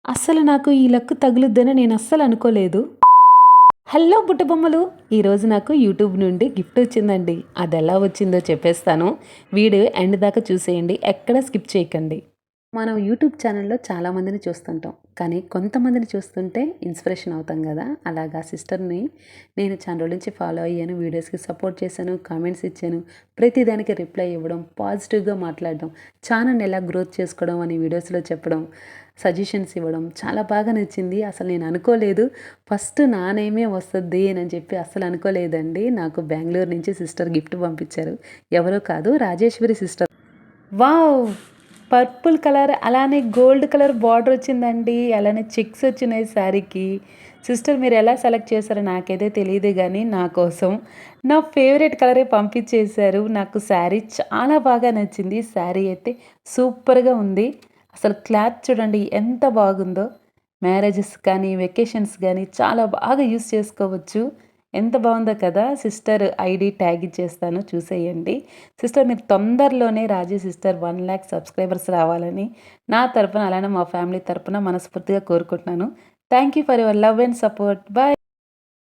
అస్సలు నాకు ఈ లక్ తగులుద్దని నేను అస్సలు అనుకోలేదు. హలో బుట్టబొమ్మలు! ఈరోజు నాకు యూట్యూబ్ నుండి గిఫ్ట్ వచ్చిందండి. అది ఎలా వచ్చిందో చెప్పేస్తాను. వీడియో ఎండ్ దాకా చూసేయండి. ఎక్కడ స్కిప్ చేయకండి. మనం యూట్యూబ్ ఛానల్‌లో చాలామందిని చూస్తుంటాం. కానీ కొంతమందిని చూస్తుంటే ఇన్స్పిరేషన్ అవుతాం గదా! అలాగా సిస్టర్‌ని నేను చాలా రోజుల నుంచి ఫాలో అయ్యాను. వీడియోస్‌కి సపోర్ట్ చేశాను. కామెంట్స్ ఇచ్చాను. ప్రతి దానికి రిప్లై ఇవ్వడం, పాజిటివ్‌గా మాట్లాడడం, ఛానల్‌ని ఎలా గ్రోత్ చేసుకోవడం అని వీడియోస్‌లో చెప్పడం, సజెషన్స్ ఇవ్వడం చాలా బాగా నచ్చింది. అసలు నేను అనుకోలేదు. ఫస్ట్ నా నేమే వస్తది అని చెప్పి అస్సలు అనుకోలేదండి. నాకు బెంగుళూరు నుంచి సిస్టర్ గిఫ్ట్ పంపించారు. ఎవరో కాదు Rajeshwari sister. Wow! Purple colour అలానే గోల్డ్ కలర్ బార్డర్ వచ్చిందండి. అలానే చెక్స్ వచ్చినాయి శారీకి. సిస్టర్ మీరు ఎలా సెలెక్ట్ చేశారో నాకైతే తెలీదు గానీ, నా కోసం నా ఫేవరెట్ కలరే పంపించేశారు. నాకు శారీ చాలా బాగా నచ్చింది. శారీ అయితే సూపర్‌గా ఉంది. అసలు క్లాత్ చూడండి ఎంత బాగుందో. మ్యారేజెస్ కానీ, వెకేషన్స్ గానీ చాలా బాగా యూజ్ చేసుకోవచ్చు. ఎంత బావుందో కదా! సిస్టర్ ఐడీ ట్యాగ్ ఇచ్చేస్తాను చూసేయండి. సిస్టర్ మీరు తొందరలోనే రాజీ సిస్టర్ 1,00,000 సబ్స్క్రైబర్స్ రావాలని నా తరపున అలానే మా ఫ్యామిలీ తరపున మనస్ఫూర్తిగా కోరుకుంటున్నాను. Thank you for your love and support. By.